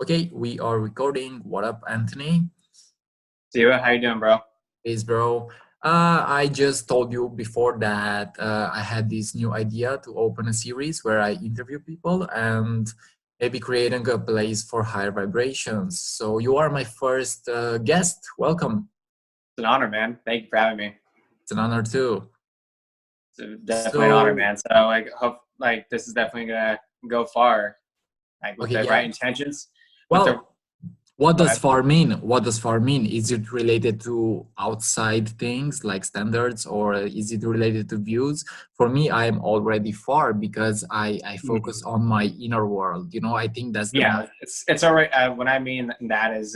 Okay, we are recording. What up, Anthony? See you. How you doing, bro? Peace, bro. I just told you before that I had this new idea to open a series where I interview people and maybe creating a place for higher vibrations. So you are my first guest. Welcome. It's an honor, man. Thank you for having me. It's an honor too. It's definitely an honor, So, man. So hope this is definitely gonna go far, with okay, the yeah. right intentions. With the Well, what Go does ahead. far mean? What does far mean? Is it related to outside things like standards, or is it related to views? For me, I am already far because I focus on my inner world. I think that's the Yeah, most. it's all right. What I mean that is,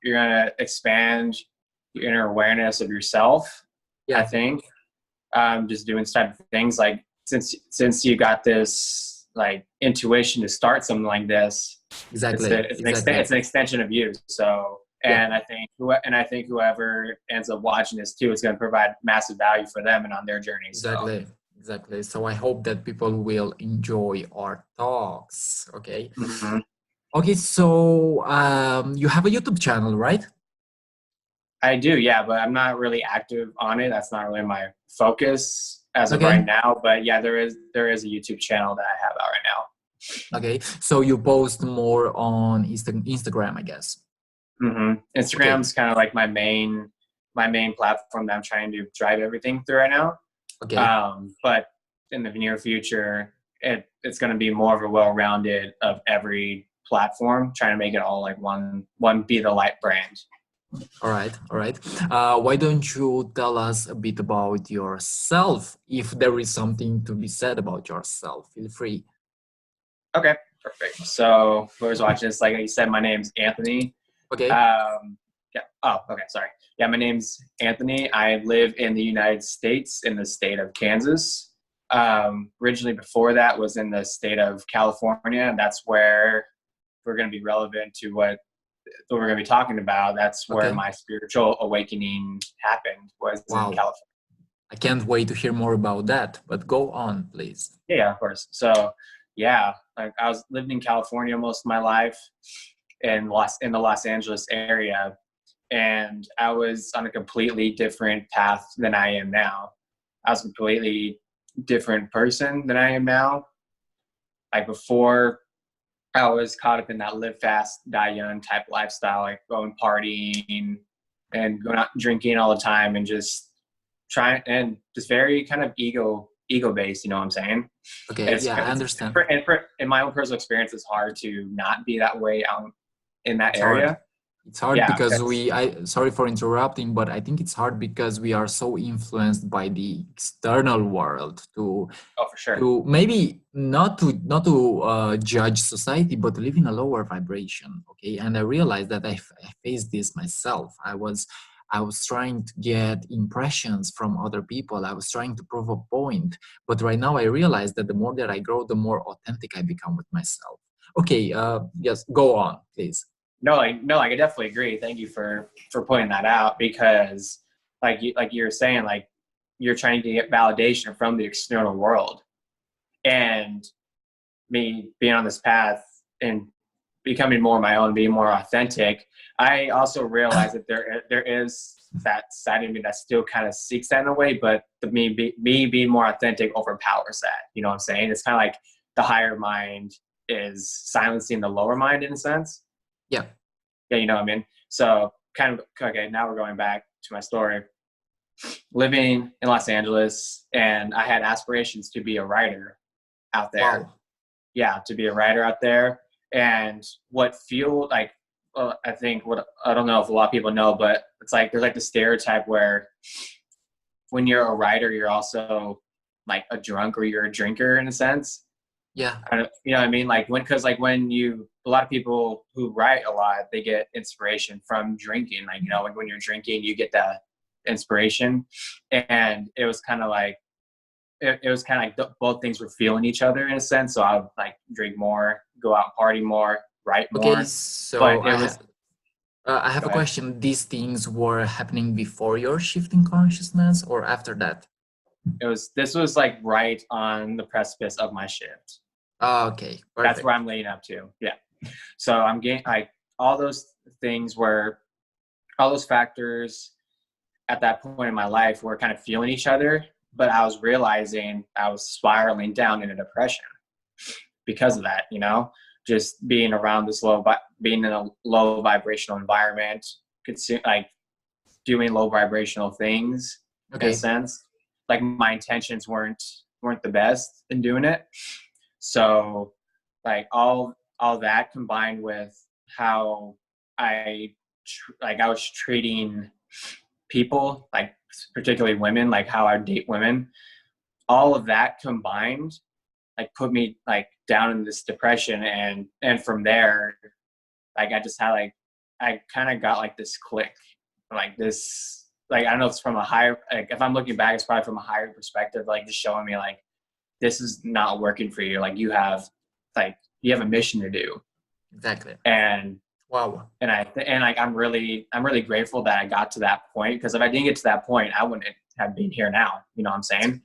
you're gonna expand your inner awareness of yourself. I Yeah, think just doing type of things like since you got this intuition to start something like this. exactly, exactly. It's an extension of you. So, Yeah, and I think whoever ends up watching this too is going to provide massive value for them and on their journey. So, exactly, exactly. So I hope that people will enjoy our talks. Okay. mhm. Okay, so you have a YouTube channel, right? I do, yeah, but I'm not really active on it. That's not really my focus as of right Okay. now. But yeah, there is a YouTube channel that I have out right now. Okay. So you post more on Instagram, I guess. Okay. Instagram's kind of like my main platform that I'm trying to drive everything through right now. Okay. But in the near future, it's going to be more of a well-rounded of every platform, trying to make it all like one Be the Light brand. All right. All right. Why don't you tell us a bit about yourself? If there is something to be said about yourself, feel free. Okay, perfect. So whoever's watching this, like you said, my name's Anthony. Okay. Yeah. Oh, okay. Sorry. Yeah, my name's Anthony. I live in the United States in the state of Kansas. Originally, before that, was in the state of California, and that's where we're going to be relevant to what we're going to be talking about. That's where Okay. my spiritual awakening happened. Was in Wow. California. I can't wait to hear more about that, but go on, please. Yeah, of course. So, yeah, I was living in California most of my life, in the Los Angeles area. And I was on a completely different path than I am now. I was a completely different person than I am now. Like before, I was caught up in that live fast, die young type lifestyle, like going partying and going out drinking all the time and just trying and just very kind of ego based. You know what I'm saying? Okay. It's, Yeah, I it's understand. in my own personal experience, it's hard to not be that way out in that It's hard. area. It's hard Yeah, because sorry for interrupting, but I think it's hard because we are so influenced by the external world oh, for sure. to maybe not to judge society, but to live in a lower vibration. Okay. And I realized that I faced this myself. I was trying to get impressions from other people. I was trying to prove a point. But right now I realize that the more that I grow, the more authentic I become with myself. Okay, yes, go on, please. No, I definitely agree. Thank you for pointing that out because, you were saying, like you're trying to get validation from the external world, and me being on this path and becoming more my own, being more authentic. I also realize that there is that side of me that still kind of seeks that in a way, but me being more authentic overpowers that. You know what I'm saying? It's kind of like the higher mind is silencing the lower mind in a sense. Yeah. Yeah, you know what I mean? So kind of, okay, now we're going back to my story. Living in Los Angeles, and I had aspirations to be a writer out there. Wow. Yeah, to be a writer out there. And what fueled, I think, what I don't know if a lot of people know, but it's like there's like the stereotype where when you're a writer, you're also like a drunk or you're a drinker in a sense. Yeah. You know what I mean? Because a lot of people who write a lot, they get inspiration from drinking. Like, when you're drinking, you get that inspiration. And it was kind of like, both things were feeling each other in a sense. So I would drink more, go out and party more, write Okay, more. so But it was, I have go a ahead. question. These things were happening before your shifting consciousness or after that? This was right on the precipice of my shift. Okay, That's where perfect. I'm leading up to. Yeah. So I'm getting like all those things were all those factors at that point in my life were kind of feeling each other, but I was realizing I was spiraling down into depression because of that, just being around this being in a low vibrational environment, like doing low vibrational things in a Okay. sense. Like my intentions weren't the best in doing it. So like all that combined with how I was treating people, like particularly women, like how I date women, all of that combined like put me like down in this depression, and from there like I just had like I kind of got like this click, like this, like I don't know if it's from a higher, like if I'm looking back it's probably from a higher perspective, like just showing me like this is not working for you, like you have a mission to do. Exactly. And Wow. and like I'm really grateful that I got to that point, because if I didn't get to that point I wouldn't have been here now, you know what I'm saying?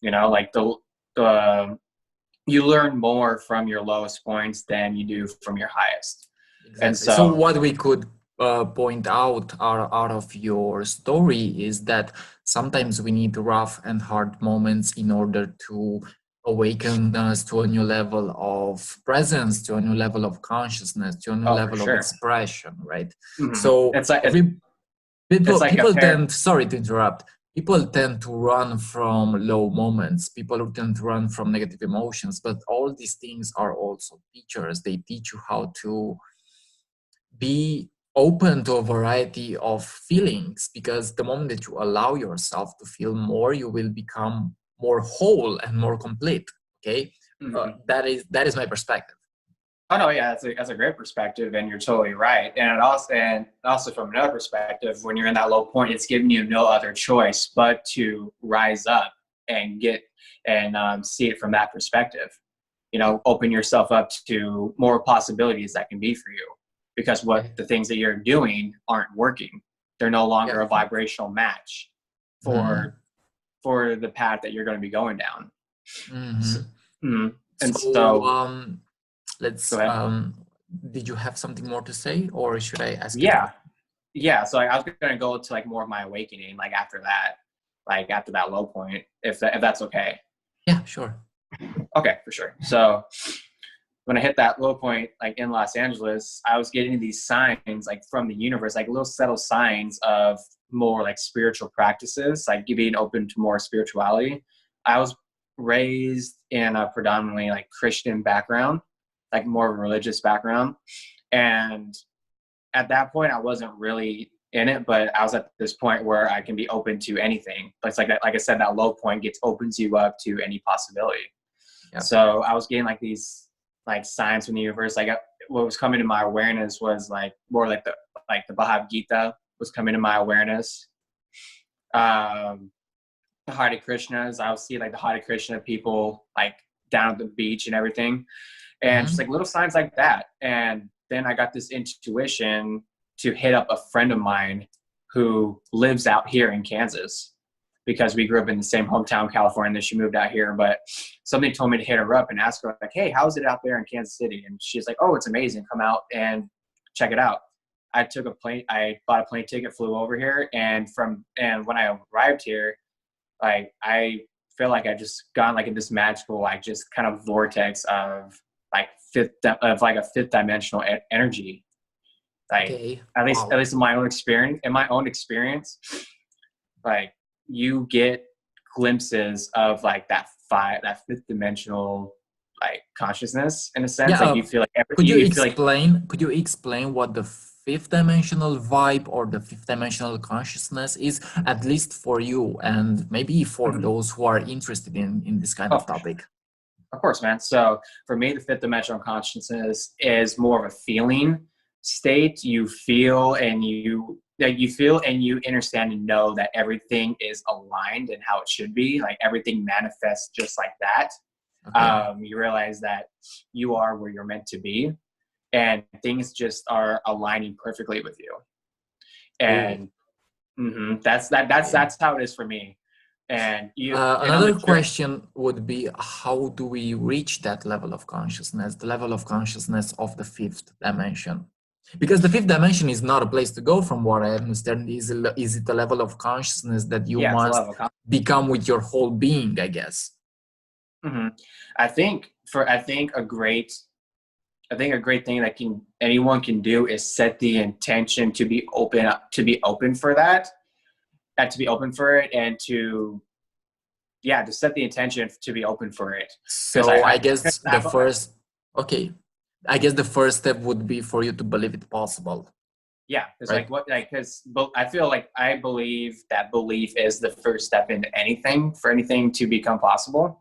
Like the you learn more from your lowest points than you do from your highest. And Exactly. So so what we could point out of your story is that sometimes we need rough and hard moments in order to awaken us to a new level of presence, to a new level of consciousness, to a new oh, for level of sure. expression, right? Mm-hmm. So It's like every it's like a people pair. tend, sorry to interrupt, people tend to run from low moments, people tend to run from negative emotions, but all these things are also teachers. They teach you how to be open to a variety of feelings, because the moment that you allow yourself to feel more, you will become more whole and more complete. Okay. Mm-hmm. That is my perspective. Oh no, yeah, that's a great perspective, and you're totally right. And also from another perspective, when you're in that low point, it's giving you no other choice but to rise up and see it from that perspective. Open yourself up to more possibilities that can be for you, because what the things that you're doing aren't working. They're no longer Yeah. a vibrational match for the path that you're going to be going down. So, and So so, let's go ahead. did you have something more to say, or should I ask you a Yeah. question? Yeah, so I was going to go to like more of my awakening, like after that low point, if that's okay. Yeah, sure. Okay, for sure. So when I hit that low point, like in Los Angeles, I was getting these signs like from the universe, like little subtle signs of more like spiritual practices, like being open to more spirituality. I was raised in a predominantly like Christian background, like more religious background. And at that point I wasn't really in it, but I was at this point where I can be open to anything. But it's like that, like I said, that low point opens you up to any possibility. Yep. So I was getting like these like signs from the universe. Like what was coming to my awareness was like more like the Bhagavad Gita was coming to my awareness. The Hare Krishnas, I would see like the Hare Krishna people like down at the beach and everything, and just like little signs like that. And then I got this intuition to hit up a friend of mine who lives out here in Kansas, because we grew up in the same hometown, California, and she moved out here. But somebody told me to hit her up and ask her like, hey, how's it out there in Kansas City? And she's like, oh, it's amazing. Come out and check it out. I bought a plane ticket, flew over here. And when I arrived here, like, I feel like I just gone like in this magical, like just kind of vortex of like a fifth dimensional energy. Like, Okay. at least Wow. in my own experience, like you get glimpses of like that fifth dimensional like consciousness, in a sense. Yeah. Like you feel like Could you you feel like explain what the fifth dimensional vibe or the fifth dimensional consciousness is, at least for you, and maybe for those who are interested in this kind of topic? Of course, man. So for me, the fifth dimensional consciousness is more of a feeling state. You feel and you understand and know that everything is aligned and how it should be. Like everything manifests just like that. Okay. You realize that you are where you're meant to be, and things just are aligning perfectly with you. Cool. And that's how it is for me. And on Another the journey. question would be, how do we reach that level of consciousness, the level of consciousness of the fifth dimension? Because the fifth dimension is not a place to go, from what I understand. Is it a level of consciousness that you Yeah, it's a must level of become with your whole being, I guess? Mm-hmm. I think a great thing that anyone can do is set the intention to be open for that, and to be open for it, and to set the intention to be open for it. So I guess I guess the first step would be for you to believe it possible. Yeah, because right? I feel like I believe that belief is the first step in anything, for anything to become possible.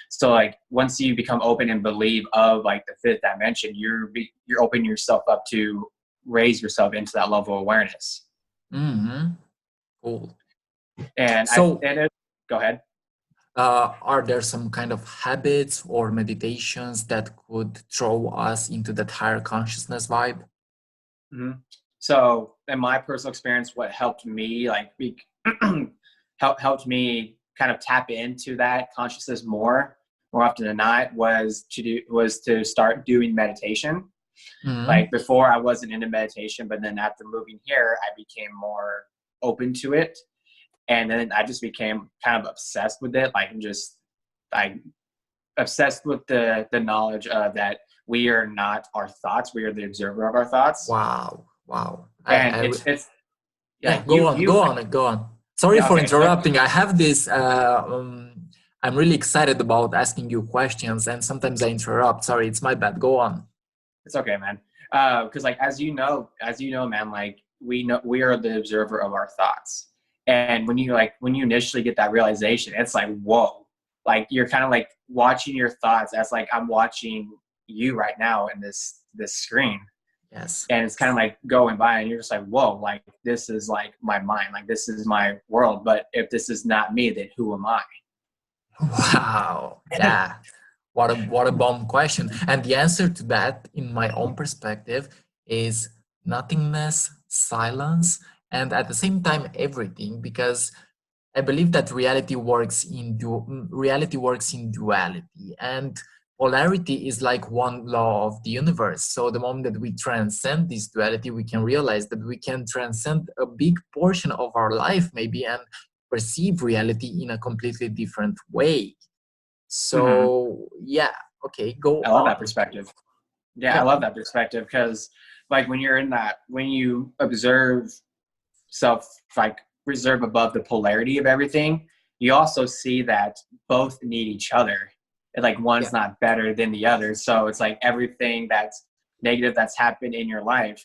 So like once you become open and believe of like the fifth dimension, you're opening yourself up to raise yourself into that level of awareness. Mm-hmm. Cool. And go ahead. Are there some kind of habits or meditations that could throw us into that higher consciousness vibe? Mm-hmm. So in my personal experience, what helped me helped me kind of tap into that consciousness more often than not was to start doing meditation. Mm-hmm. Like before I wasn't into meditation, but then after moving here, I became more open to it. And then I just became kind of obsessed with it. Like obsessed with the knowledge of that we are not our thoughts. We are the observer of our thoughts. Wow. And Go on. Sorry for interrupting. I have this, I'm really excited about asking you questions, and sometimes I interrupt. Sorry, it's my bad. Go on. It's okay, man. Because like, as you know, man, like we are the observer of our thoughts. And when you initially get that realization, it's like, whoa, like you're kind of like watching your thoughts as like I'm watching you right now in this screen. Yes. And it's kind of like going by and you're just like, whoa, like this is like my mind, like this is my world. But if this is not me, then who am I? Wow. Yeah. What a bomb question. And the answer to that, in my own perspective, is nothingness, silence, and at the same time, everything, because I believe that reality works in duality, and polarity is like one law of the universe. So the moment that we transcend this duality, we can realize that we can transcend a big portion of our life, maybe, and perceive reality in a completely different way. So yeah, okay, go on. I love that perspective. Yeah, I love that perspective, because like when you observe self, like reserve above the polarity of everything, you also see that both need each other. And like one's not better than the other. So it's like everything that's negative that's happened in your life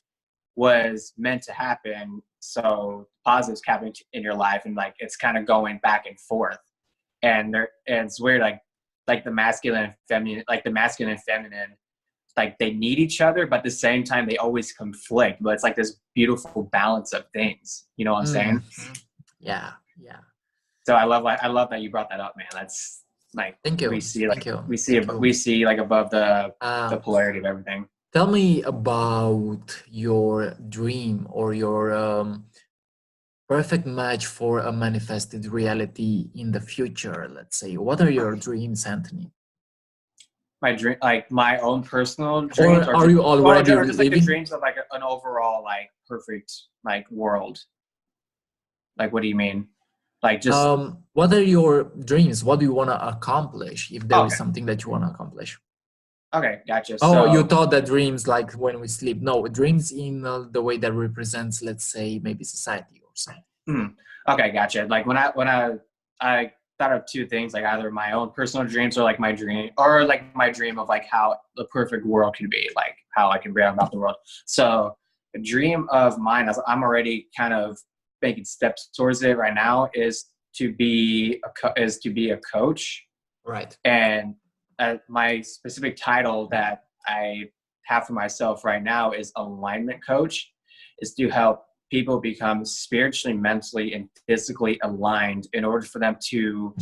was meant to happen. So positives happening in your life, and like it's kind of going back and forth. And it's weird, like the masculine and feminine, like they need each other, but at the same time they always conflict. But it's like this beautiful balance of things. You know what I'm saying? Yeah. So I love that you brought that up, man. That's like, thank you. We see like above the polarity of everything. Tell me about your dream or your perfect match for a manifested reality in the future. Let's say, what are your dreams, Anthony? My dream, like my own personal dreams, or are you already or just like the dreams of like an overall like perfect like world? Like, what do you mean? Like just what are your dreams? What do you want to accomplish, if there is something that you want to accomplish? Okay, gotcha. Oh, so you thought that dreams like when we sleep. No, dreams in the way that represents, let's say, maybe society or something. Okay, gotcha. Like when I thought of two things, like either my own personal dreams or like my dream of like how the perfect world could be, like how I can bring about the world. So a dream of mine, as I'm already kind of making steps towards it right now, is to be a coach. Right. And my specific title that I have for myself right now is alignment coach, is to help people become spiritually, mentally, and physically aligned in order for them to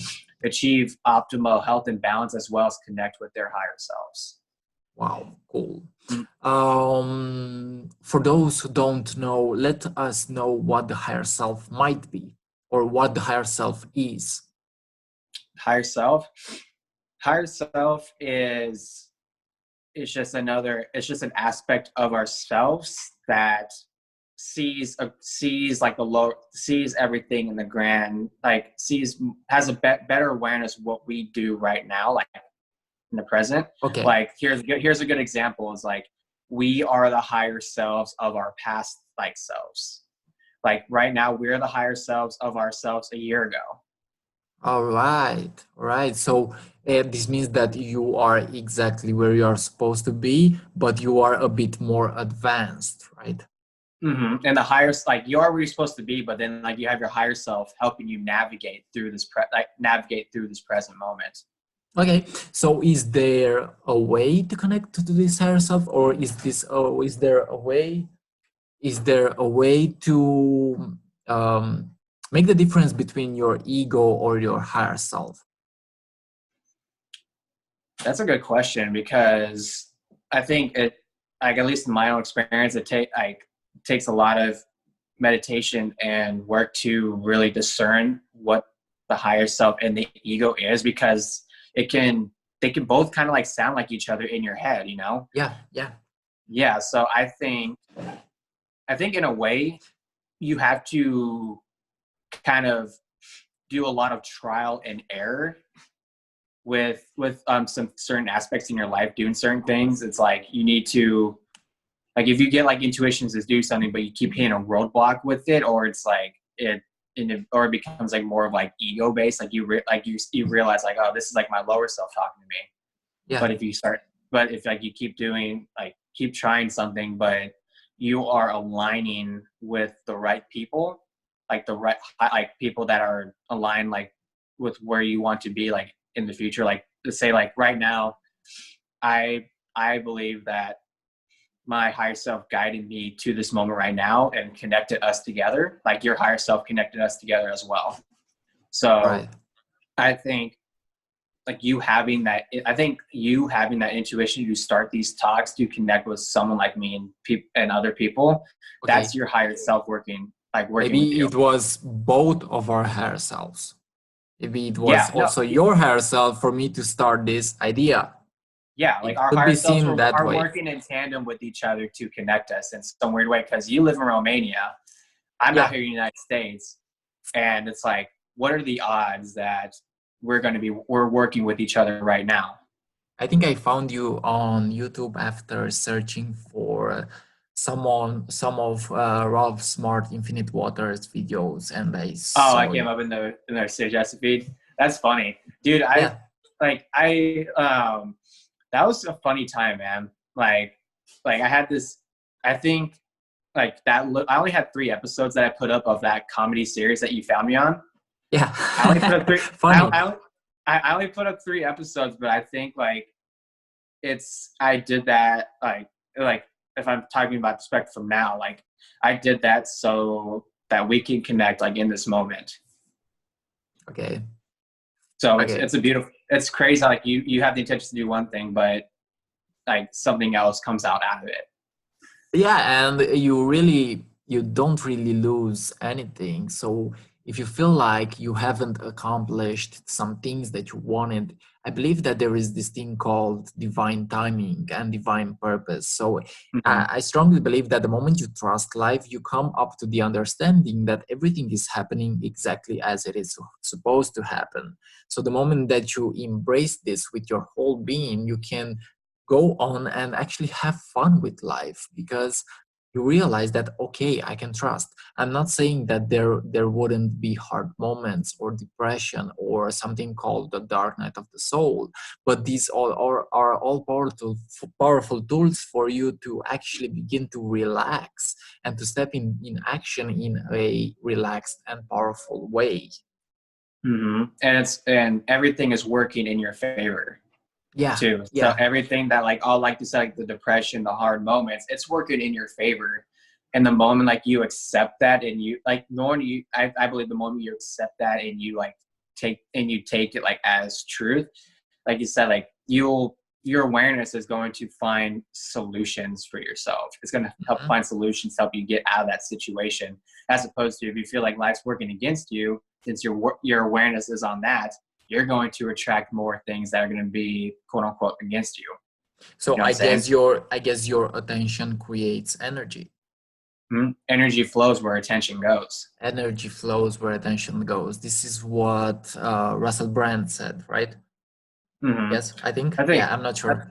achieve optimal health and balance, as well as connect with their higher selves. Wow, cool. For those who don't know, let us know what the higher self might be, or what the higher self is. Higher self. Higher self is it's just an aspect of ourselves that sees like the low, sees everything in the grand, like has a better awareness of what we do right now, like in the present. Okay. Like here's a good example is like we are the higher selves of our past like selves. Like right now we're the higher selves of ourselves a year ago. All right. All right. So this means that you are exactly where you are supposed to be, but you are a bit more advanced, right? And the higher, like you are where you're supposed to be, but then like you have your higher self helping you navigate through this present moment. Okay. So is there a way to connect to this higher self, or is there a way? Is there a way to make the difference between your ego or your higher self? That's a good question because I think it, like at least in my own experience, it takes a lot of meditation and work to really discern what the higher self and the ego is, because they can both kind of like sound like each other in your head, you know? Yeah. Yeah. Yeah. So I think in a way you have to kind of do a lot of trial and error with some certain aspects in your life, doing certain things. It's like you need to, like if you get like intuitions to do something but you keep hitting a roadblock with it, or it's like or it becomes like more of like ego based, like you realize like, oh, this is like my lower self talking to me. Yeah. But if like you keep doing, like keep trying something, but you are aligning with the right people, like the right, like people that are aligned like with where you want to be like in the future. Like let's say like right now, I believe that my higher self guided me to this moment right now and connected us together. Like your higher self connected us together as well. So Right. I think like I think you having that intuition to start these talks to connect with someone like me and other people, that's Okay. your higher self working with Maybe you. it was both of our higher selves. Maybe it was Yeah, no, also your higher self for me to start this idea. yeah, like It our could higher be selves seen that are way. working in tandem with each other to connect us in some weird way, because you live in Romania, I'm out Yeah. here in the United States, and it's like, what are the odds that we're working with each other right now? I think I found you on YouTube after searching for some of Ralph Smart Infinite Waters videos, and I Oh, I saw came you. up in their suggested feed. That's funny, dude. Yeah. That was a funny time, man. Like I had this. I think like that. I only had 3 episodes that I put up of that comedy series that you found me on. Yeah. I only put up three. Funny. I only put up 3 episodes, but I think like I did that like if I'm talking about perspective from now, like I did that so that we can connect like in this moment. Okay. So Okay. it's crazy how, like you have the intention to do one thing, but like something else comes out of it. Yeah, and you don't really lose anything. So if you feel like you haven't accomplished some things that you wanted, I believe that there is this thing called divine timing and divine purpose. So Mm-hmm. I strongly believe that the moment you trust life, you come up to the understanding that everything is happening exactly as it is supposed to happen. So the moment that you embrace this with your whole being, you can go on and actually have fun with life, because you realize that, okay, I can trust. I'm not saying that there wouldn't be hard moments or depression or something called the dark night of the soul, but these all are all powerful tools for you to actually begin to relax and to step in action in a relaxed and powerful way. Mm-hmm. And everything is working in your favor Yeah. too. So Yeah. everything that like all like you said, like the depression, the hard moments, it's working in your favor. And the moment like you accept that, and you like normally I believe the moment you accept that and you like take it like as truth, like you said, like your awareness is going to find solutions for yourself. It's going to help Mhm. find solutions to help you get out of that situation, as opposed to if you feel like life's working against you, since your awareness is on that, you're going to attract more things that are going to be quote unquote against you. So You know what I'm saying? I guess your attention creates energy. Energy flows where attention goes. Energy flows where attention goes. This is what Russell Brand said, right? Yes, I think. I think Yeah, I'm not sure.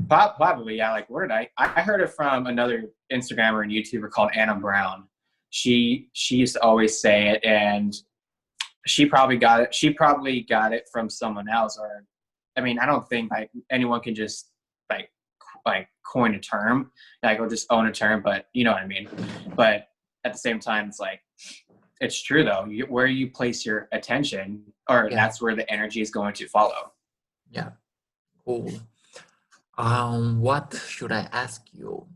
probably, yeah. Like, where did I heard it from another Instagrammer and YouTuber called Anna Brown. She used to always say it, and she probably got it. She probably got it from someone else, or I mean, I don't think like anyone can just like coin a term, like, or just own a term, but you know what I mean. But at the same time, it's like, it's true though. Where you place your attention, or that's where the energy is going to follow. Yeah, cool. What should I ask you?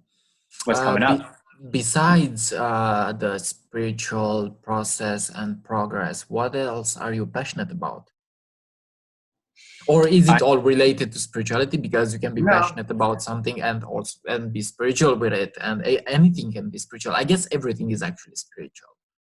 What's coming up? Besides the spiritual process and progress, what else are you passionate about? Or is it all related to spirituality? Because you can be passionate about something and also be spiritual with it, and anything can be spiritual. I guess everything is actually spiritual.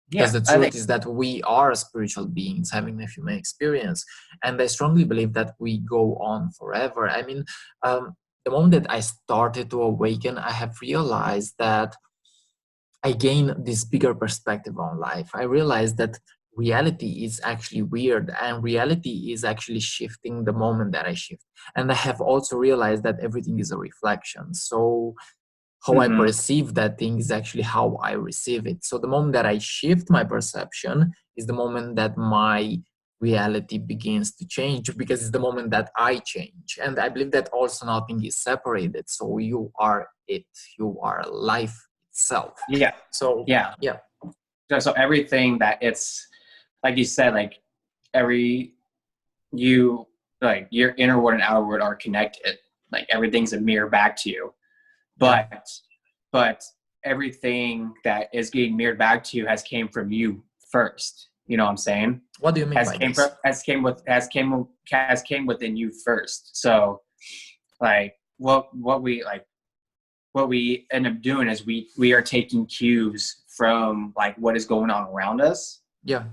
Because the truth is that we are spiritual beings having a human experience. And I strongly believe that we go on forever. I mean, the moment that I started to awaken, I have realized that I gained this bigger perspective on life. I realized that reality is actually weird, and reality is actually shifting the moment that I shift. And I have also realized that everything is a reflection. So how I perceive that thing is actually how I receive it. So the moment that I shift my perception is the moment that my reality begins to change, because it's the moment that I change. And I believe that also nothing is separated. So you are it. You are life itself. Yeah. So yeah. So everything that it's, like you said, like like your inner world and outer world are connected. Like everything's a mirror back to you. But everything that is getting mirrored back to you has came from you first. You know what I'm saying? What do you mean by this? Has came within you first. So like what we end up doing is we are taking cues from like what is going on around us. Yeah.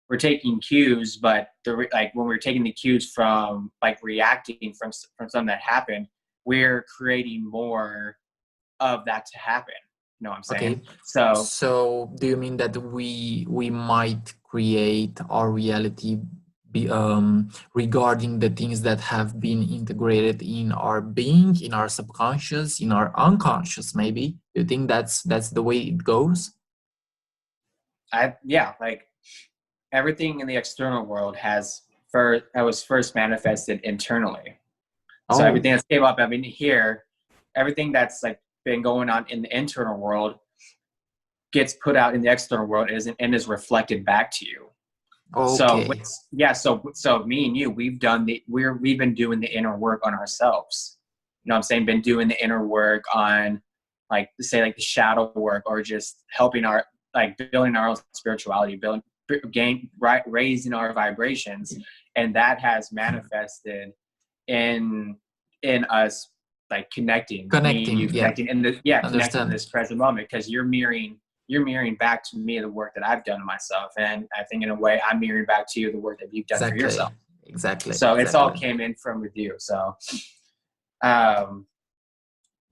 We're taking cues, but like when we're taking the cues from like reacting from something that happened, we're creating more of that to happen. You know what I'm saying? Okay. So do you mean that we might create our reality regarding the things that have been integrated in our being, in our subconscious, in our unconscious? Maybe you think that's the way it goes? Like everything in the external world was first manifested internally. So everything that's came up, I mean, here, everything that's like been going on in the internal world gets put out in the external world and is reflected back to you. Okay. So me and you, we've been doing the inner work on ourselves. You know what I'm saying? Been doing the inner work on like say like the shadow work, or just helping building our own spirituality, raising our vibrations, and that has manifested in us like connecting in this present moment, because you're mirroring back to me the work that I've done to myself, and I think in a way I'm mirroring back to you the work that you've done for yourself. Exactly. So it's all came in from with you. So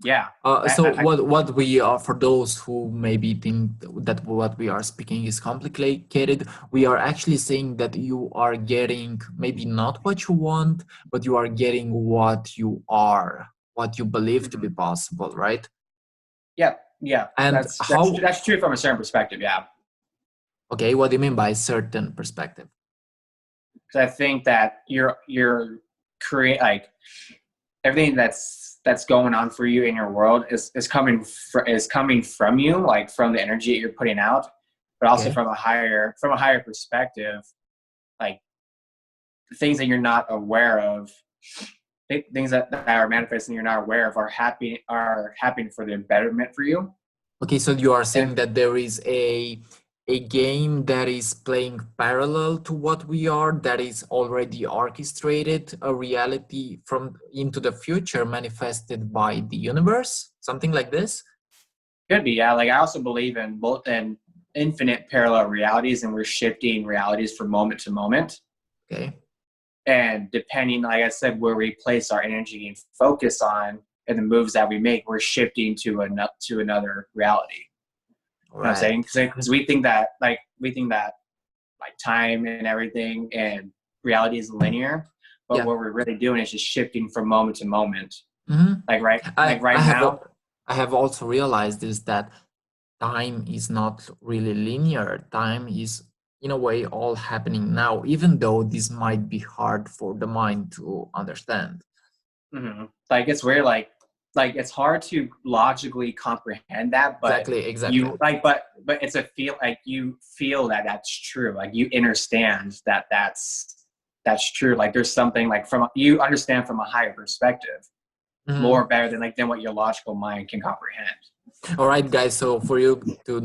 what we are, for those who maybe think that what we are speaking is complicated, we are actually saying that you are getting maybe not what you want, but you are getting what you are, what you believe to be possible, right? Yeah. And that's true from a certain perspective. Yeah. Okay, what do you mean by certain perspective? Because I think that you're like everything that's going on for you in your world is coming from you, like from the energy that you're putting out, but also from a higher perspective, like things that you're not aware of, things that are manifesting you're not aware of are happening for the betterment for you. Okay, so you are saying that there is a game that is playing parallel to what we are, that is already orchestrated, a reality from into the future manifested by the universe, something like this? Could be, yeah. Like I also believe in infinite parallel realities, and we're shifting realities from moment to moment. Okay. And depending, like I said, where we place our energy and focus on and the moves that we make, we're shifting to another reality. You know what I'm saying? Because we think that like time and everything and reality is linear, but what we're really doing is just shifting from moment to moment. Like right now. I have also realized is that time is not really linear. Time is in a way all happening now, even though this might be hard for the mind to understand. Like it's weird, like it's hard to logically comprehend that, but exactly. You like, but it's a feel, like you feel that that's true. Like you understand that that's true. Like there's something like you understand from a higher perspective, more better than what your logical mind can comprehend. All right, guys. So for you to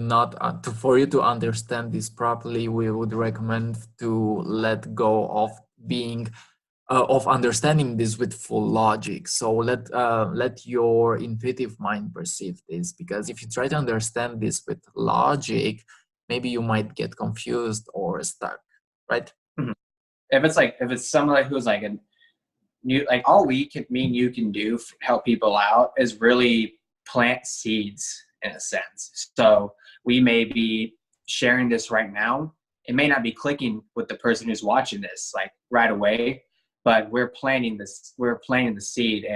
understand this properly, we would recommend to let go of being of understanding this with full logic. So let your intuitive mind perceive this, because if you try to understand this with logic, maybe you might get confused or stuck, right? If it's someone who's like all you can do to help people out is really plant seeds in a sense. So we may be sharing this right now. It may not be clicking with the person who's watching this like right away, but we're planting the seed.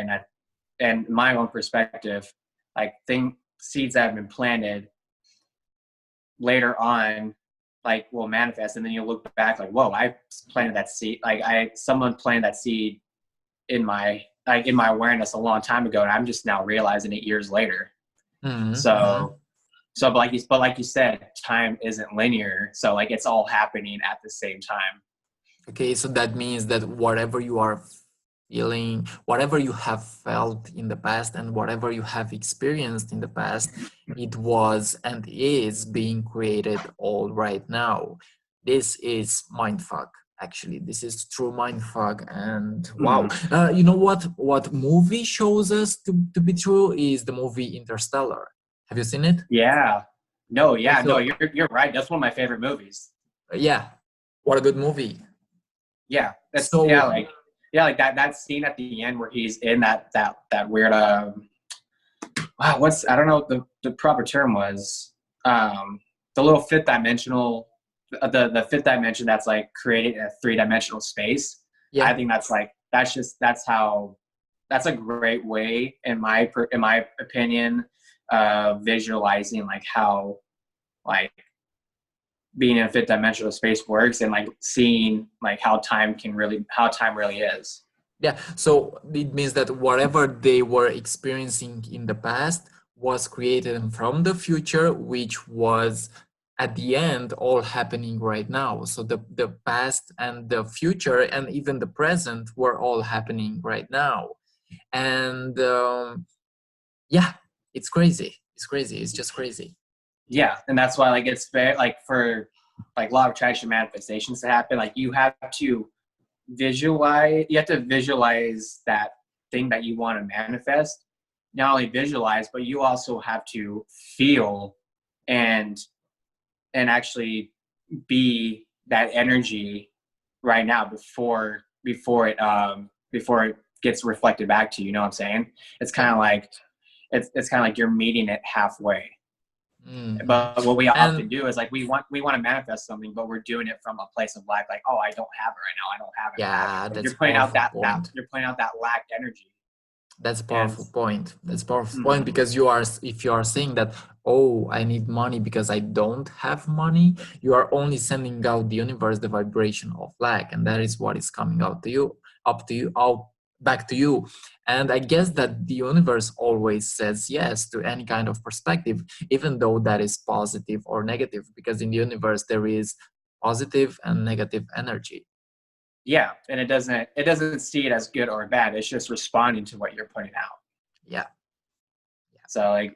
And my own perspective, like seeds that have been planted later on, like will manifest. And then you look back like, whoa, I planted that seed. Like someone planted that seed in my awareness a long time ago, and I'm just now realizing it years later. So but like you said, time isn't linear. So like it's all happening at the same time. Okay, so that means that whatever you are feeling, whatever you have felt in the past, and whatever you have experienced in the past, it was and is being created all right now. This is Mindfuck. Actually, this is true Mindfuck. And wow, you know what movie shows us to be true is the movie Interstellar. Have you seen it? Yeah. No, you're right. That's one of my favorite movies. Yeah. What a good movie. Yeah. Like that scene at the end where he's in that weird I don't know what the proper term was. The little fifth dimensional, the fifth dimension that's like created a 3-dimensional space. Yeah. I think that's a great way in my opinion of visualizing like how like being in a 5th-dimensional space works, and like seeing like how time really is. Yeah, so it means that whatever they were experiencing in the past was created from the future, which was at the end all happening right now. So the past and the future and even the present were all happening right now. And yeah, it's crazy. It's just crazy. Yeah, and that's why like it's very like for like law of attraction manifestations to happen, like you have to visualize that thing that you want to manifest. Not only visualize, but you also have to feel and actually be that energy right now before it gets reflected back to you. You know what I'm saying? It's kind of like you're meeting it halfway. But what we often do is like we want to manifest something, but we're doing it from a place of lack. Like, oh, I don't have it right now. I don't have it. Yeah, that's you're putting out that lacked energy. That's a powerful point. That's a powerful point, because if you are saying that, oh, I need money because I don't have money, you are only sending out the universe the vibration of lack, and that is what is coming out back to you. And I guess that the universe always says yes to any kind of perspective, even though that is positive or negative, because in the universe there is positive and negative energy. Yeah, and it doesn't see it as good or bad. It's just responding to what you're putting out. Yeah. So like,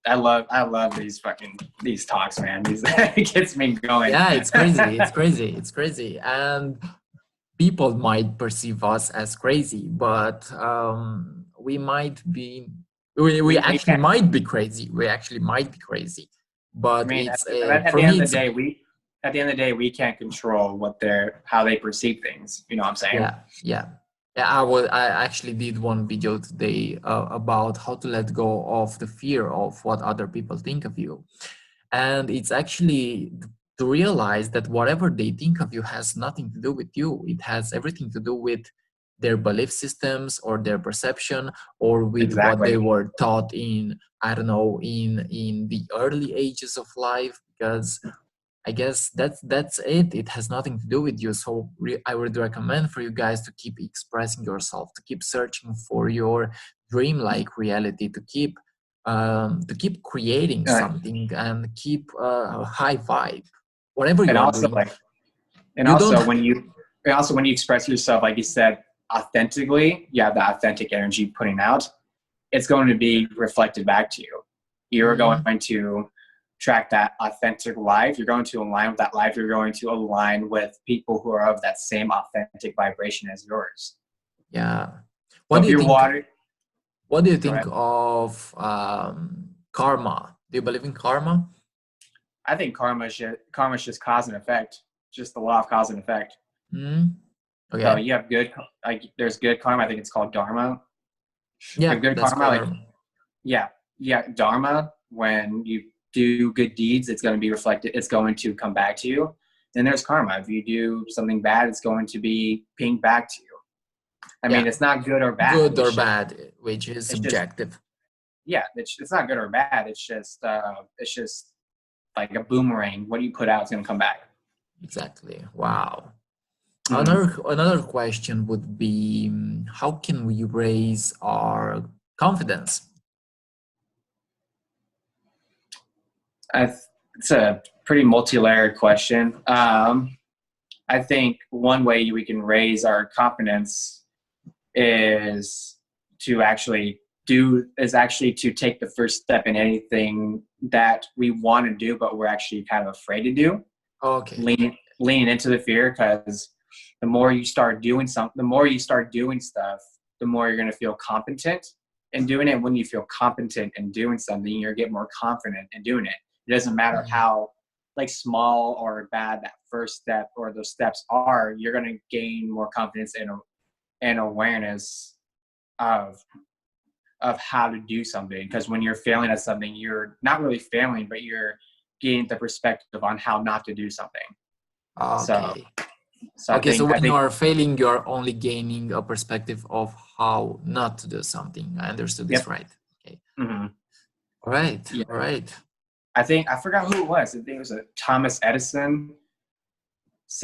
I love these talks, man. It gets me going. Yeah, it's crazy. And people might perceive us as crazy, but we actually might be crazy. But I mean, at the end of the day, at the end of the day, we can't control how they perceive things. You know what I'm saying? Yeah. I actually did one video today about how to let go of the fear of what other people think of you. And it's actually to realize that whatever they think of you has nothing to do with you. It has everything to do with their belief systems or their perception, or with what Exactly. they were taught in, I don't know, in the early ages of life. Because I guess that's it. It has nothing to do with you. So I would recommend for you guys to keep expressing yourself, to keep searching for your dream-like reality, to keep creating Uh, something, and keep a high vibe, whatever and you are also doing. like, and You don't. also when you, and also when you express yourself, like you said, authentically, you have the authentic energy putting out. It's going to be reflected back to you. You're Mhm. going to track that authentic life. You're going to align with that life. You're going to align with people who are of that same authentic vibration as yours. Yeah. So What do if you you're think? water, What do you go think ahead. of karma? Do you believe in karma? I think karma is just cause and effect, just the law of cause and effect. Mm. So Okay. you have good, like there's good karma. I think it's called dharma. You have Yeah, good that's karma, like karma. yeah, yeah, dharma. When you do good deeds, it's going to be reflected. It's going to come back to you. Then there's karma. If you do something bad, it's going to be pinged back to you. I mean, Yeah, it's not good or bad. good or bad, which is It's just subjective. yeah, it's not good or bad. It's just like a boomerang. What you put out is going to come back. Exactly. Wow. Mm-hmm. Another question would be, how can we raise our confidence? It's a pretty multi-layered question. I think one way we can raise our confidence is actually to take the first step in anything that we want to do, but we're actually kind of afraid to do. Okay. Leaning into the fear, because the more you start doing something, the more you start doing stuff, the more you're going to feel competent in doing it. When you feel competent in doing something, you're get more confident in doing it. It doesn't matter Mhm. how like small or bad that first step or those steps are. You're going to gain more confidence and awareness of how to do something. Because when you're failing at something, you're not really failing, but you're gaining the perspective on how not to do something. So, Okay. so Okay, so I when you think, are failing, you are only gaining a perspective of how not to do something. I understood this yep. right. Okay. Mm-hmm. All right. Yeah. All right. I forgot who it was. I think it was Thomas Edison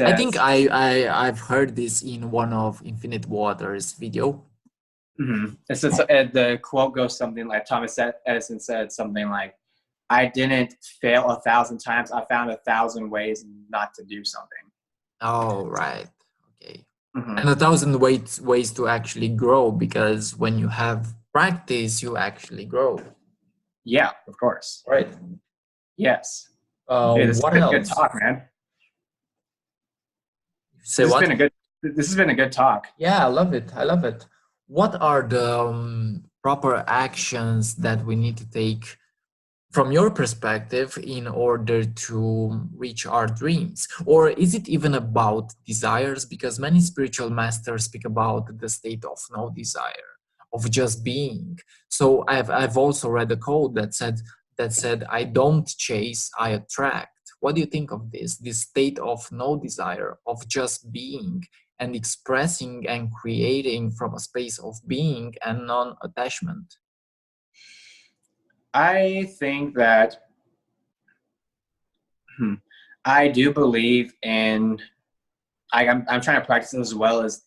I think says, I've heard this in one of Infinite Waters video. it's just, the quote goes something like Thomas Edison said something like, I didn't fail 1,000 times. I found 1,000 ways not to do something. Oh, right. Okay. Mm-hmm. And 1,000 ways to actually grow, because when you have practice, you actually grow. Yeah, of course. Right. Yes. Dude, this What has been a good else? talk, man. Say what? This has been a good talk. Yeah, I love it. I love it. What are the proper actions that we need to take from your perspective in order to reach our dreams? Or is it even about desires? Because many spiritual masters speak about the state of no desire, of just being. So I've also read a quote that said, I don't chase, I attract. What do you think of this state of no desire, of just being and expressing and creating from a space of being and non-attachment? I think that I do believe in. I'm trying to practice as well as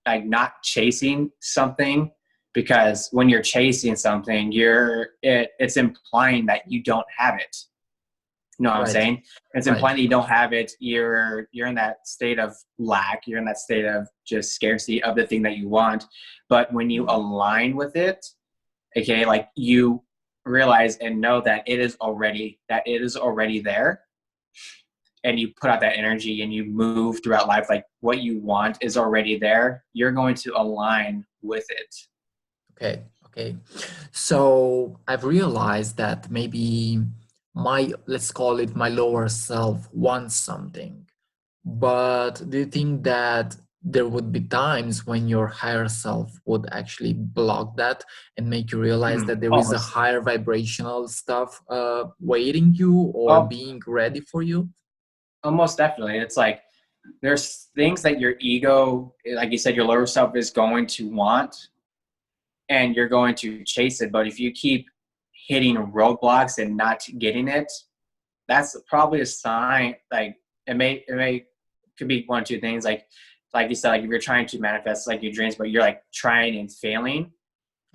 like not chasing something, because when you're chasing something, it's implying that you don't have it. You know what I'm Right, saying? It's right. implying that you don't have it. You're in that state of lack. You're in that state of just scarcity of the thing that you want. But when you align with it, okay, like you realize and know that it is already there, and you put out that energy and you move throughout life, like what you want is already there, you're going to align with it. Okay. So I've realized that maybe my, let's call it, my lower self wants something. But do you think that there would be times when your higher self would actually block that and make you realize that there is a Almost. higher vibrational stuff waiting you or Oh, being ready for you? almost definitely. It's like there's things that your ego, like you said, your lower self is going to want, and you're going to chase it. But if you keep hitting roadblocks and not getting it, that's probably a sign. Like it may could be one or two things. Like you said, like if you're trying to manifest like your dreams, but you're like trying and failing,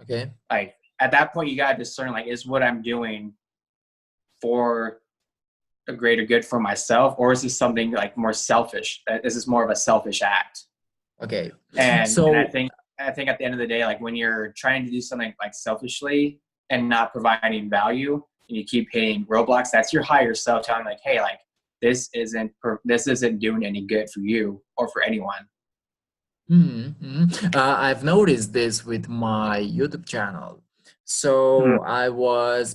Okay. like at that point you gotta discern, like, is what I'm doing for a greater good for myself, or is this something like more selfish? Is this more of a selfish act? Okay. And I So think at the end of the day, like when you're trying to do something like selfishly and not providing value, and you keep hitting roadblocks, that's your higher self telling like, hey, like this isn't doing any good for you or for anyone. I've noticed this with my YouTube channel. So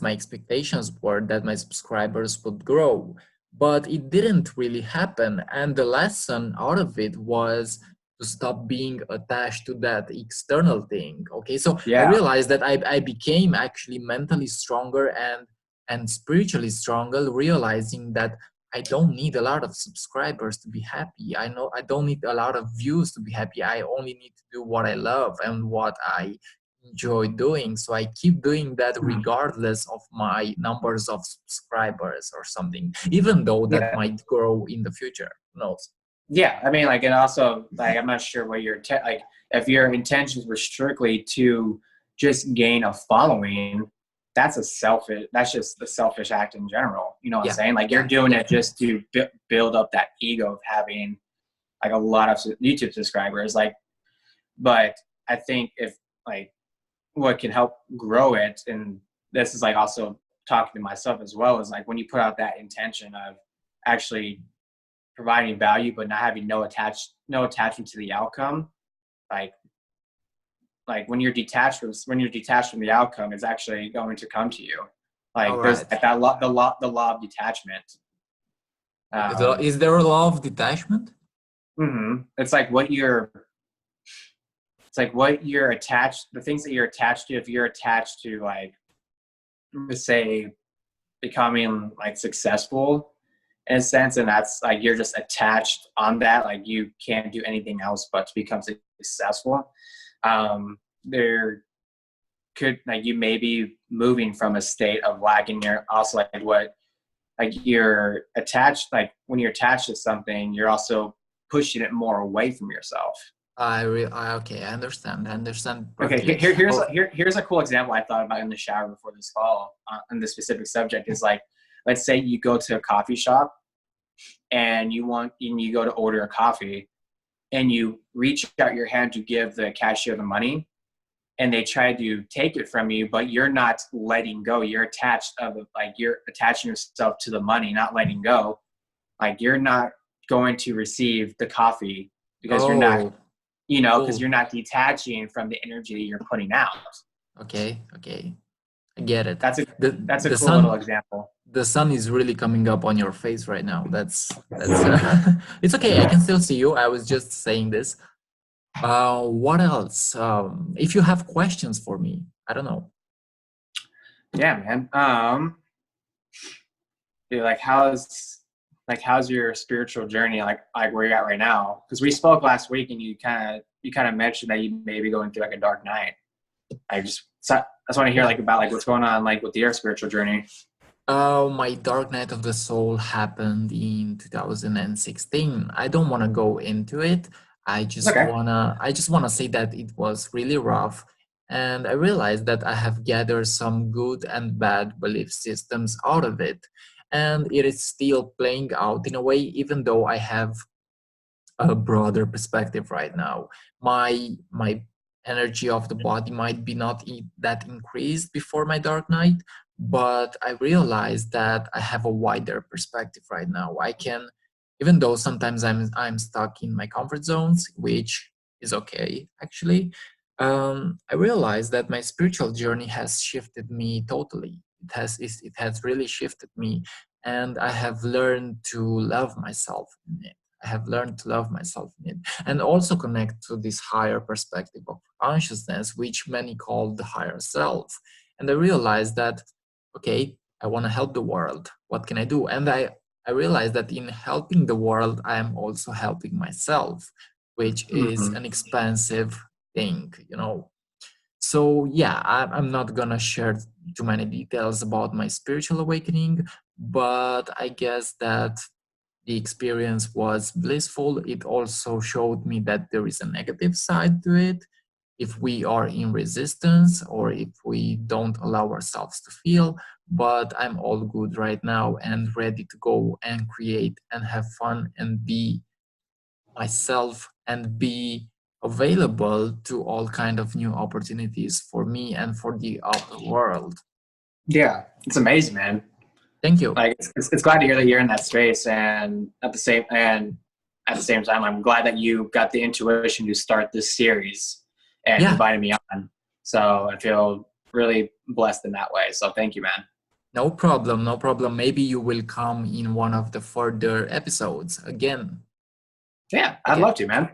my expectations were that my subscribers would grow, but it didn't really happen. And the lesson out of it was to stop being attached to that external thing. Okay, so I Yeah. realized that I became actually mentally stronger and spiritually stronger, realizing that I don't need a lot of subscribers to be happy. I know I don't need a lot of views to be happy. I only need to do what I love and what I enjoy doing. So I keep doing that Mhm. regardless of my numbers of subscribers or something, even though that Yeah. might grow in the future. Who knows? Yeah. I mean, like, and also, like, I'm not sure what like, if your intentions were strictly to just gain a following, that's just a selfish act in general. You know what I'm Yeah, saying? Like, you're yeah, doing it just to build up that ego of having like a lot of YouTube subscribers. Like, but I think if like what can help grow it, and this is like also talking to myself as well, is like when you put out that intention of actually providing value but not having no attachment to the outcome, like when you're detached from the outcome, it's actually going to come to you. all Like there's right. like that law, the law of detachment. Okay, um is there a law of detachment? it's like what you're it's like what you're attached the things that you're attached to. If you're attached to, like, let's say, becoming like successful in a sense, and that's like you're just attached on that, like you can't do anything else but to become successful. There could, like, you may be moving from a state of lack, and you're also like what like you're attached, like when you're attached to something, you're also pushing it more away from yourself. Okay, I understand Okay, perfectly. Oh, here's a cool example I thought about in the shower before this call on this specific subject. Is like, let's say you go to a coffee shop and you go to order a coffee, and you reach out your hand to give the cashier the money, and they try to take it from you, but you're not letting go. You're attaching yourself to the money, not letting go. Like, you're not going to receive the coffee because oh, you're cool. not detaching from the energy that you're putting out. Okay, okay. I get it. That's a The that's a the cool little sun example. the sun is really coming up on your face right now. That's it's okay. I can still see you. I was just saying this. What else? If you have questions for me, I don't know. Yeah, man. Dude, how's your spiritual journey, like where you're at right now? Because we spoke last week, and you kind of mentioned that you may be going through like a dark night. I just want to hear Yeah. like about like what's going on like with your spiritual journey. My Dark Night of the Soul happened in 2016. I don't want to go into it. It's okay. I just wanna say that it was really rough, and I realized that I have gathered some good and bad belief systems out of it, and it is still playing out in a way, even though I have a broader perspective right now. My energy of the body might be not that increased before my dark night, but I realize that I have a wider perspective right now. I can, even though sometimes I'm stuck in my comfort zones, which is okay actually. I realize that my spiritual journey has shifted me totally. it has really shifted me, and I have learned to love myself in it. I have learned to love myself in it, and also connect to this higher perspective of consciousness, which many call the higher self. And I realized that, okay, I want to help the world. What can I do? And I realized that in helping the world, I am also helping myself, which is Mhm. an expensive thing, you know. So yeah, I'm not gonna share too many details about my spiritual awakening, but I guess that the experience was blissful. It also showed me that there is a negative side to it. If we are in resistance or if we don't allow ourselves to feel, but I'm all good right now and ready to go and create and have fun and be myself and be available to all kind of new opportunities for me and for the outer world. Yeah, it's amazing, man. Thank you. Like it's glad to hear that you're in that space, and at the same time, I'm glad that you got the intuition to start this series and Yeah, invited me on. So I feel really blessed in that way. So thank you, man. no problem, no problem. Maybe you will come in one of the further episodes again. Yeah, I'd Okay. love to, man.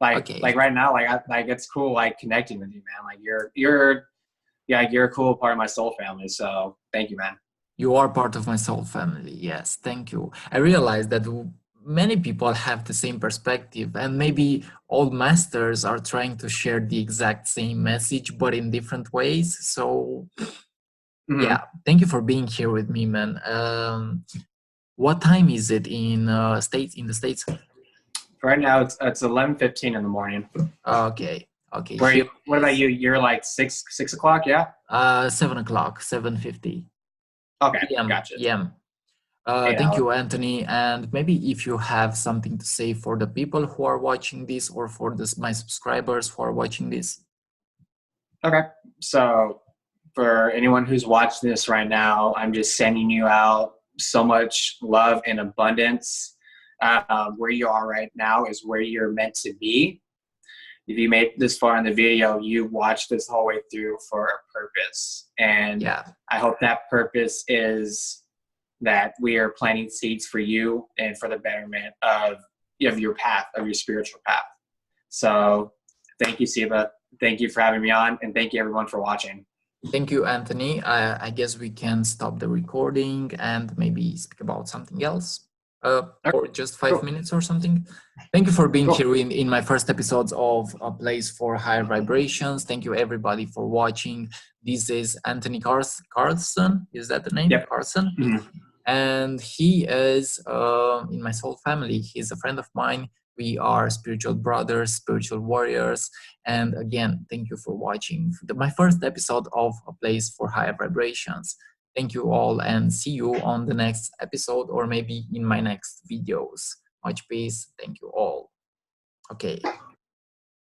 Like Okay. right now, like it's cool, like connecting with you, man. Like you're a cool part of my soul family. So thank you, man. You are part of my soul family. Yes, thank you. I realize that many people have the same perspective, and maybe all masters are trying to share the exact same message, but in different ways. So, Hmm. yeah, thank you for being here with me, man. What time is it in states? In the states? Right now, it's 11:15 in the morning. Okay, okay. Where? Here What it about is you? You're like six o'clock, yeah? 7 o'clock, 7:50 Okay, p.m. gotcha. p.m. 8 hours. Thank you, Anthony. And maybe if you have something to say for the people who are watching this, or for this, my subscribers who are watching this. Okay, so for anyone who's watching this right now, I'm just sending you out so much love and abundance. Where you are right now is where you're meant to be. If you made this far in the video, you watched this whole way through for a purpose. And Yeah, I hope that purpose is that we are planting seeds for you and for the betterment of your path, of your spiritual path. So thank you, Siva. Thank you for having me on, and thank you everyone for watching. thank you, Anthony. I guess we can stop the recording and maybe speak about something else Okay, for just 5 cool, minutes or something. Thank you for being cool. here in my first episodes of A Place for Higher Vibrations. Thank you, everybody, for watching. This is Anthony Carslen. Is that the name? Yep. Carslen? Mhm. And he is in my soul family. He's a friend of mine. We are spiritual brothers, spiritual warriors. And again, thank you for watching my first episode of A Place for Higher Vibrations. Thank you all, and see you on the next episode, or maybe in my next videos. Much peace. Thank you all. Okay.